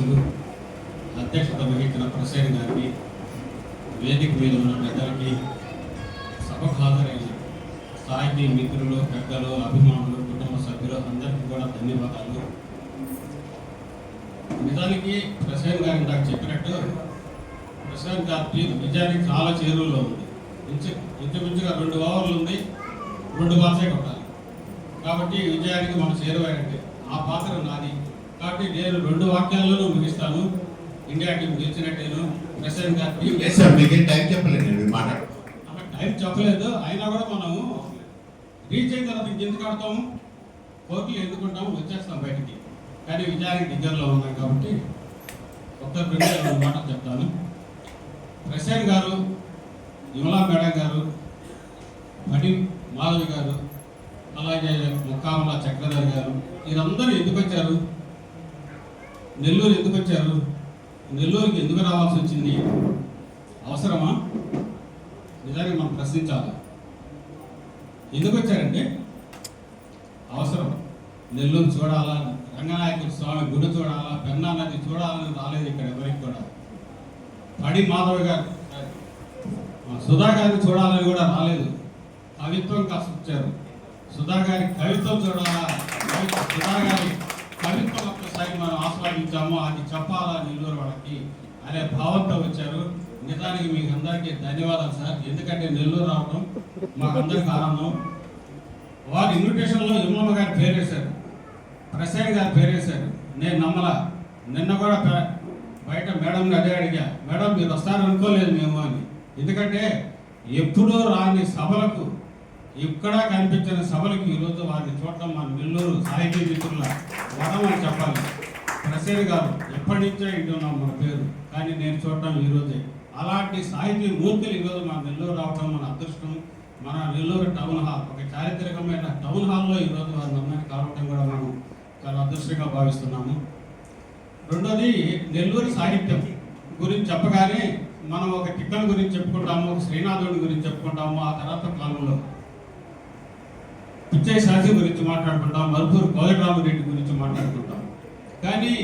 సమావేశంలో అధ్యక్షత వహించిన ప్రసేన్ గారికి, వేదిక మీద ఉన్న పెద్దలకి, సభకు హాజరైన సాహితీ మిత్రులు, పెద్దలు, అభిమానులు, కుటుంబ సభ్యులు అందరికీ కూడా ధన్యవాదాలు. నిజానికి ప్రసేన్ గారు ఇందాక చెప్పినట్టు ప్రసేన్ గారి విజయానికి చాలా చేరువలో ఉంది. ఇంచుమించుగా 2 ఓవర్లు ఉంది, 2 బాల్సే కొట్టాలి. కాబట్టి విజయానికి మనం చేరువైనట్టే. ఆ పాత్ర నాది. కాబట్టి నేను 2 వాక్యాల్లోనూ ముగిస్తాను. India team గెలిచినట్టేను. ప్రసేన్ గారికి టైం చెప్పలేదు, టైం చెప్పలేదు. అయినా కూడా మనము రీచ్ అయిన తర్వాత ఇంకెందుకు ఆడతాము, కోర్టులు ఎందుకుంటాము, వచ్చేస్తాం బయటికి. కానీ విజయానికి దగ్గరలో ఉన్నాం కాబట్టి ఒక్క 2 మాటలు చెప్తాను. ప్రసేన్ గారు, విమలా మేడం గారు, మణి మాధవి గారు, అలాగే ముక్కామల చక్రధర్ గారు, వీరందరూ ఎందుకు వచ్చారు, నెల్లూరు ఎందుకు వచ్చారు, నెల్లూరుకి ఎందుకు రావాల్సి వచ్చింది, అవసరమా? నిజానికి మనం ప్రశ్నించాలి. ఎందుకు వచ్చారంటే అవసరం. నెల్లూరు చూడాలా, రంగనాయకుల స్వామి గుడి చూడాలా, పెన్నా నది చూడాలని రాలేదు ఇక్కడ ఎవరికి కూడా. పడి మాధవ్ గారు, సుధా గారిని చూడాలని కూడా రాలేదు. కవిత్వం కాస్త వచ్చారు. సుధా గారి కవిత్వం చూడాలా, సుధా గారి కవిత్వం ఒక్కసారి మనం ఆస్వాదించాము, అది చెప్పాలా నెల్లూరు వాళ్ళకి అనే భావంతో వచ్చారు. నిజానికి మీకు అందరికీ ధన్యవాదాలు సార్. ఎందుకంటే నెల్లూరు రావడం మాకు అందరికీ ఆనందం. వారి ఇన్విటేషన్లో విమలమ్మ గారి పేరేశారు, ప్రసేన్ గారి పేరేశారు. నేను నమ్మలా. నిన్న కూడా బయట మేడం అదే అడిగా, మేడం మీరు వస్తారనుకోలేదు మేము అని. ఎందుకంటే ఎప్పుడూ రాని సభలకు, ఇక్కడ కనిపించిన సభలకు ఈరోజు వారిని చూడటం మన నెల్లూరు సాహితీ మిత్రుల వరమని చెప్పాలి. ప్రసేన్ గారు ఎప్పటి నుంచో ఇంటున్నాం మన పేరు, కానీ నేను చూడటం ఈరోజే. అలాంటి సాహితీ మూర్తులు ఈరోజు మన నెల్లూరు రావడం మన అదృష్టం. మన నెల్లూరు టౌన్ హాల్ ఒక చారిత్రకమైన టౌన్ హాల్లో ఈరోజు వారి నమ్మకాన్ని కావడం కూడా మనం చాలా అదృష్టంగా భావిస్తున్నాము. రెండోది, నెల్లూరు సాహిత్యం గురించి చెప్పగానే మనం ఒక టిక్కల గురించి చెప్పుకుంటాము, ఒక శ్రీనాథుడి గురించి చెప్పుకుంటాము, ఆ తర్వాత కాలంలో పిచ్చయ్య శాస్త్రి గురించి మాట్లాడుకుంటాం, మరుపూరు కోదండరామిరెడ్డి గురించి మాట్లాడుకుంటాం. కానీ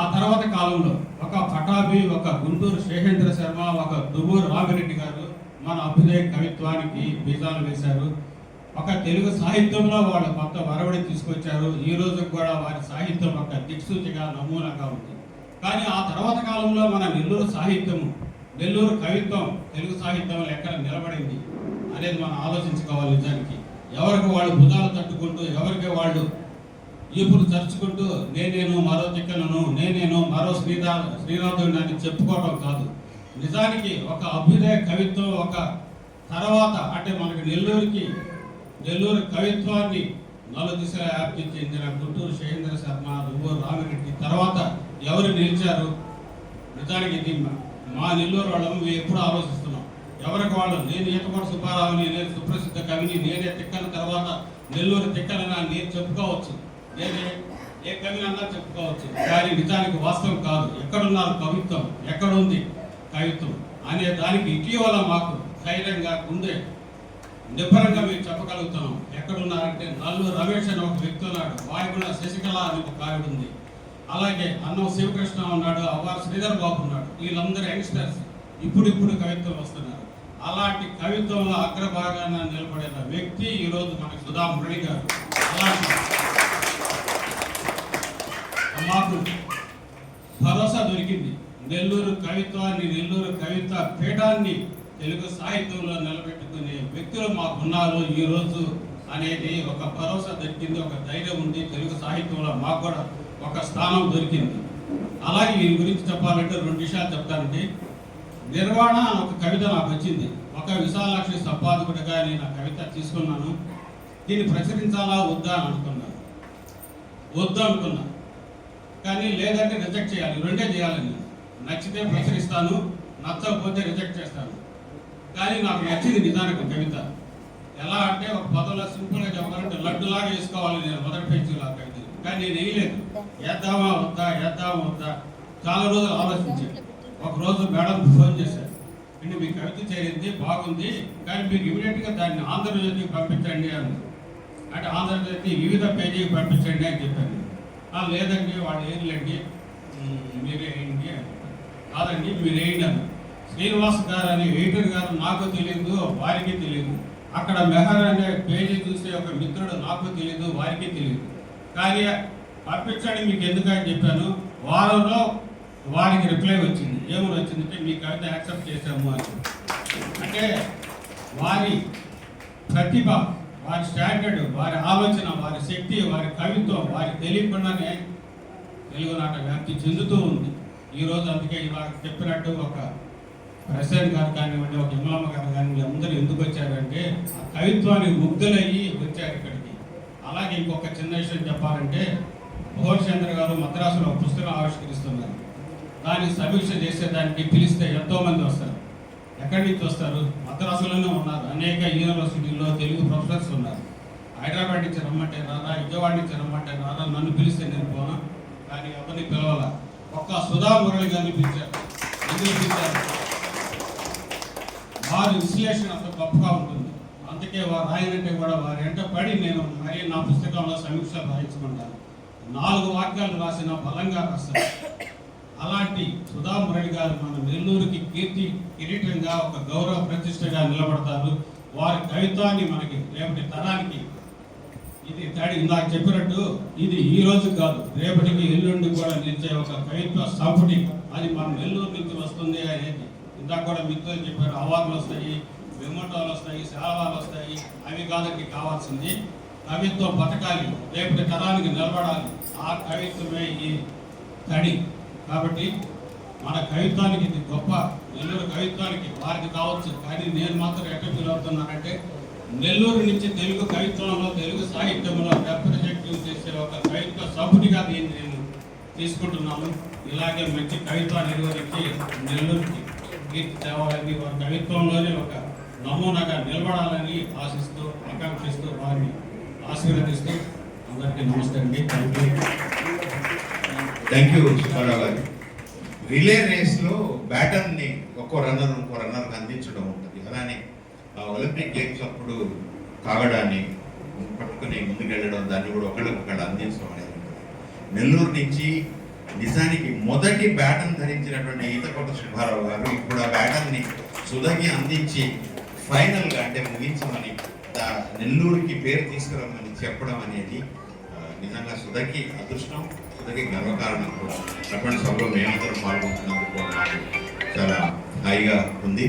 ఆ తర్వాత కాలంలో ఒక పటాభి, ఒక గుంటూరు శేషేంద్ర శర్మ, ఒక దువ్వూరు రామిరెడ్డి గారు మన అభ్యుదయ కవిత్వానికి బీజాలు వేశారు. ఒక తెలుగు సాహిత్యంలో వాళ్ళు కొత్త వరవడి తీసుకొచ్చారు. ఈ రోజు కూడా వారి సాహిత్యం ఒక దిక్సూచిగా, నమూనాగా ఉంది. కానీ ఆ తర్వాత కాలంలో మన నెల్లూరు సాహిత్యము, నెల్లూరు కవిత్వం తెలుగు సాహిత్యంలో ఎక్కడ నిలబడింది అనేది మనం ఆలోచించుకోవాలి. నిజానికి ఎవరికి వాళ్ళు భుజాలు తట్టుకుంటూ, ఎవరికి వాళ్ళు ఈపులు తరుచుకుంటూ నేనేను మరో తిక్కలను, నేనేను మరో శ్రీనాథుడిని అని చెప్పుకోవడం కాదు. నిజానికి ఒక అభ్యుదయ కవిత్వం ఒక తర్వాత అంటే మనకి నెల్లూరు కవిత్వాన్ని నలుదిశలా వ్యాప్తి చెందిన గుంటూరు శేషేంద్ర శర్మ, దువ్వూరు రామిరెడ్డి తర్వాత ఎవరు నిలిచారు? నిజానికి ఇది మా నెల్లూరు వాళ్ళము ఎప్పుడు ఆలోచిస్తున్నాం. ఎవరికి వాళ్ళు నేను ఈతకోట సుబ్బారావుని, నేను సుప్రసిద్ధ కవిని, నేనే తిక్కన తర్వాత నెల్లూరు తిక్కనని నేను చెప్పుకోవచ్చు, నేనే ఏ కవిని అన్నా చెప్పుకోవచ్చు. కానీ నిజానికి వాస్తవం కాదు. ఎక్కడున్నారు కవిత్వం, ఎక్కడుంది కవిత్వం అనే దానికి ఇటీవల మాకు ధైర్యంగా ముందే నిబ్బరంగా మేము చెప్పగలుగుతున్నాం. ఎక్కడున్నారంటే నల్లూరు రమేష్ అని ఒక వ్యక్తి ఉన్నాడు, వాయుగుణ శశికళ అని ఒక కావిడ ఉంది, అలాగే అన్నం శివకృష్ణ ఉన్నాడు, అవ్వారు శ్రీధర్ బాబు ఉన్నాడు. వీళ్ళందరూ యంగ్స్టర్స్ ఇప్పుడు కవిత్వం వస్తున్నారు. అలాంటి కవిత్వంలో అగ్రభాగాన నిలబడిన వ్యక్తి ఈరోజు మనకి సుధా మురళి గారు. అలాంటి మాకు భరోసా దొరికింది. నెల్లూరు కవిత్వాన్ని, నెల్లూరు కవిత్వ పీఠాన్ని తెలుగు సాహిత్యంలో నిలబెట్టుకునే వ్యక్తులు మాకున్నారు ఈరోజు అనేది ఒక భరోసా దొరికింది, ఒక ధైర్యం ఉంది. తెలుగు సాహిత్యంలో మాకు కూడా ఒక స్థానం దొరికింది. అలాగే వీరి గురించి చెప్పాలంటే 2 విషయాలు చెప్తానండి. నిర్వాణ ఒక కవిత నాకు వచ్చింది. ఒక విశాలాక్షి సంపాదకుడిగా నేను ఆ కవిత తీసుకున్నాను. దీన్ని ప్రచురించాలా వద్దా అని అనుకున్నాను. వద్దు అనుకున్నాను, కానీ లేదంటే రిజెక్ట్ చేయాలి, 2 చేయాలని. నచ్చితే ప్రచురిస్తాను, నచ్చకపోతే రిజెక్ట్ చేస్తాను. కానీ నాకు నచ్చింది నిజానికి కవిత. ఎలా అంటే ఒక పదంలో సింపుల్గా చెప్పాలంటే లడ్డులాగా వేసుకోవాలి నేను మొదటి పేజీలో ఆ కవిత. కానీ నేను వేయలేదు. వేద్దామా వద్దా చాలా రోజులు ఆలోచించాను. ఒకరోజు మేడం ఫోన్ చేశారు, అంటే మీ కవిత చేరింది బాగుంది, కానీ మీకు ఇమీడియట్గా దాన్ని ఆంధ్రజ్యోతికి పంపించండి అని. అంటే ఆంధ్రజ్యోతి వివిధ పేజీకి పంపించండి అని చెప్పాను. లేదండి వాళ్ళు ఏర్లేండి మీరేంటి అని. కాదండి మీరేంటి అని. శ్రీనివాస్ గారు అనే ఎడిటర్ గారు నాకు తెలియదు, వారికి తెలియదు. అక్కడ మెహర్ అనే పేజీ చూసే ఒక మిత్రుడు నాకు తెలియదు, వారికి తెలియదు. కానీ పంపించండి మీకు ఎందుకని చెప్పాను. వారంలో వారికి రిప్లై వచ్చింది. ఏమని వచ్చిందంటే మీ కవిత యాక్సెప్ట్ చేశాము అని. అంటే వారి ప్రతిభ, వారి స్టాండర్డ్, వారి ఆలోచన, వారి శక్తి, వారి కవిత్వం వారికి తెలియకుండానే తెలుగు నాట వ్యాప్తి చెందుతూ ఉంది ఈరోజు. అందుకే ఇలా చెప్పినట్టు ఒక ప్రసాద్ గారు కానివ్వండి, ఒక విమలమ్మ గారు కానివ్వండి, అందరూ ఎందుకు వచ్చారంటే ఆ కవిత్వానికి ముగ్ధులయ్యి వచ్చారు ఇక్కడికి. అలాగే ఇంకొక చిన్న విషయం చెప్పాలంటే, భువన్ చంద్ర గారు మద్రాసులో ఒక పుస్తకం ఆవిష్కరిస్తున్నారు. దాన్ని సమీక్ష చేసేదానికి పిలిస్తే ఎంతోమంది వస్తారు. ఎక్కడి నుంచి వస్తారు? మద్రాసులోనే ఉన్నారు. అనేక యూనివర్సిటీల్లో తెలుగు ప్రొఫెసర్స్ ఉన్నారు. హైదరాబాద్ నుంచి రమ్మంటే రారా, విజయవాడ నుంచి రమ్మంటే రారా, నన్ను పిలిస్తే నేను పోనా. కానీ ఎవరిని పిలవాల. ఒక్క సుధా మురళి గారిని పిలిచారు. ఎందుకు పిలిచారు? వారి విశ్లేషణ అంత గొప్పగా ఉంటుంది. అందుకే వారు రాయనంటే కూడా వారి వెంట పడి నేను మరీ నా పుస్తకంలో సమీక్షలు రాయించుకుంటాను. 4 వాక్యాలు రాసిన బలంగా రాస్తారు. అలాంటి సుధా మురళి గారు మన నెల్లూరుకి కీర్తి కిరీటంగా, ఒక గౌరవ ప్రతిష్టగా నిలబడతారు. వారి కవిత్వాన్ని మనకి రేపటి తరానికి ఇది ఇందాక చెప్పినట్టు ఇది ఈ రోజు కాదు, రేపటికి ఎల్లుండి కూడా నిలిచే ఒక కవిత్వ సంపుటి. అది మన నెల్లూరు నుంచి వస్తుంది అనేది ఇందాక కూడా మిత్రులు చెప్పారు. అవార్డులు వస్తాయి, మెమోటోలు వస్తాయి, సేవాలు వస్తాయి. అవి కాదండి కావాల్సింది. కవిత్వం బతకాలి, రేపటి తరానికి నిలబడాలి. ఆ కవిత్వమే ఈ తడి. కాబట్టి మన కవిత్వానికి ఇది గొప్ప. నెల్లూరు కవిత్వానికి వారికి కావచ్చు, కానీ నేను మాత్రం ఎక్కడ ఫీల్ అవుతున్నానంటే నెల్లూరు నుంచి తెలుగు కవిత్వంలో, తెలుగు సాహిత్యంలో రిప్రజెంటివ్ చేసే ఒక కవిత్వ సభ్యుడిగా దీన్ని నేను తీసుకుంటున్నాను. ఇలాగే మంచి కవిత్వ నిర్వహించి నెల్లూరుకి కీర్తి తేవాలని, వారి కవిత్వంలోనే ఒక నమూనాగా నిలబడాలని ఆశిస్తూ, ఆకాంక్షిస్తూ, వారిని ఆశీర్వదిస్తూ అందరికీ నమస్తే అండి. థ్యాంక్ యూ సుబ్బారావు గారు. రిలే రేస్లో బ్యాటన్ని ఇంకో రన్నర్కి అందించడం ఉంటుంది. అలానే ఒలింపిక్ గేమ్స్ అప్పుడు కాగడాన్ని పట్టుకుని ముందుకెళ్ళడం, దాన్ని కూడా ఒకళ్ళకొకళ్ళు అందించడం అనేది ఉంటుంది. నెల్లూరు నుంచి నిజానికి మొదటి బ్యాటన్ ధరించినటువంటి ఈతకొండ సుబ్బారావు గారు ఇప్పుడు ఆ బ్యాటన్ని సుధకి అందించి ఫైనల్గా అంటే ముగించమని నెల్లూరుకి పేరు తీసుకురమ్మని చెప్పడం అనేది నిజంగా సుధకి అదృష్టం, సుధకి గర్వకారణం కూడా. అటువంటి సభలో మేమందరం పాల్గొంటున్నందుకు చాలా హాయిగా ఉంది.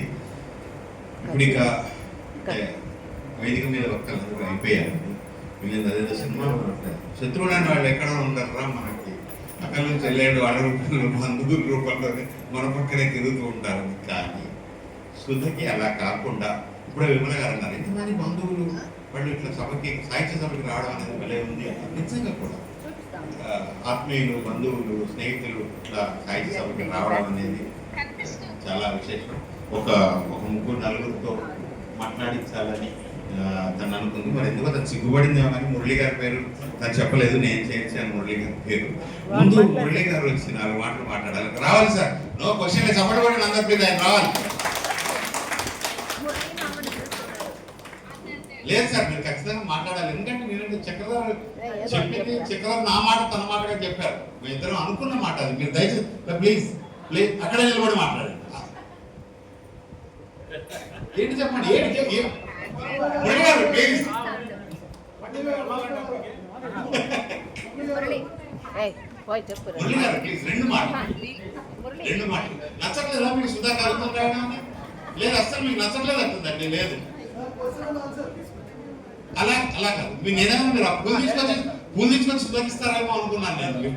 ఇప్పుడు ఇక వేదిక మీద ఒక్కరు అయిపోయారండి. వీళ్ళని అదేదో సినిమాలో ఉంటారు, శత్రువులని వాళ్ళు ఎక్కడ ఉంటారా, మనకి అక్కడి నుంచి వెళ్ళాడు వాళ్ళ రూపంలో, బంధువుల రూపంలోనే మన పక్కనే తిరుగుతూ ఉంటారు. కానీ సుధకి అలా కాకుండా ఇప్పుడు విమల గారు అన్నారు, ఎంతమంది బంధువులు వాళ్ళు ఇట్లా సభకి, సాహిత్య సభకి రావడం అనేది భలే ఉంది. నిజంగా కూడా ఆత్మీయులు, బంధువులు, స్నేహితులు ఇట్లా సాహిత్య సభకి రావడం అనేది చాలా విశేషం. ఒక 3-4 మాట్లాడించాలని తను అనుకుంది. మరి ఎందుకో తను సిగ్గుపడిందేమో కానీ మురళి గారి పేరు తను చెప్పలేదు, నేను చేయించాను మురళి గారి పేరు. ముందు మురళి గారు వచ్చి 4 మాటలు మాట్లాడాలి. రావాలి సార్, నో క్వశ్చన్, చెప్పబడి అందరి మీద ఆయన రావాలి. లేదు సార్, మీరు ఖచ్చితంగా మాట్లాడాలి. ఎందుకంటే నేను చక్రధర్ చెప్పింది, చక్రధర్ నా మాట తన మాటగా చెప్పారు. మేము ఇద్దరం అనుకున్న మాట అది. మీరు దయచేసి ప్లీజ్ ప్లీజ్ అక్కడే నిలబడి మాట్లాడండి. ఏంటి చెప్పండి, ఏంటి ప్లీజ్. మురళి గారు ప్లీజ్ 2 మాటలు. నచ్చట్లేదా మీకు సుధా కలుగుతుంది రావడం? లేదు, అసలు మీకు నచ్చట్లేదు అంటుందండి. లేదు అలా కాదు. మీరు నేనేమో మీరు పూలు తీసుకొచ్చి సుధాకిస్తారేమో అనుకున్నాను నేను.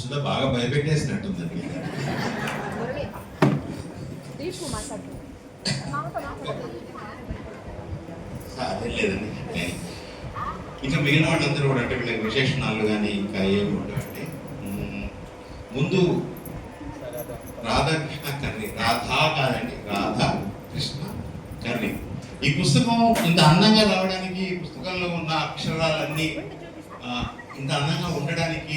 సుధా బాగా భయపెట్టేసినట్టుందండి. అదే లేదండి. ఇంకా మిగిలిన వాళ్ళందరూ కూడా అంటే వీళ్ళకి విశేషణాలు కానీ ఇంకా ఏమి ఉండవండి. ముందు రాధాకృష్ణ కర్ణి, రాధా కాదండి, రాధా కృష్ణ కర్ణి. ఈ పుస్తకం ఇంత అందంగా రావడానికి, ఈ పుస్తకంలో ఉన్న అక్షరాలన్నీ ఇంత అందంగా ఉండడానికి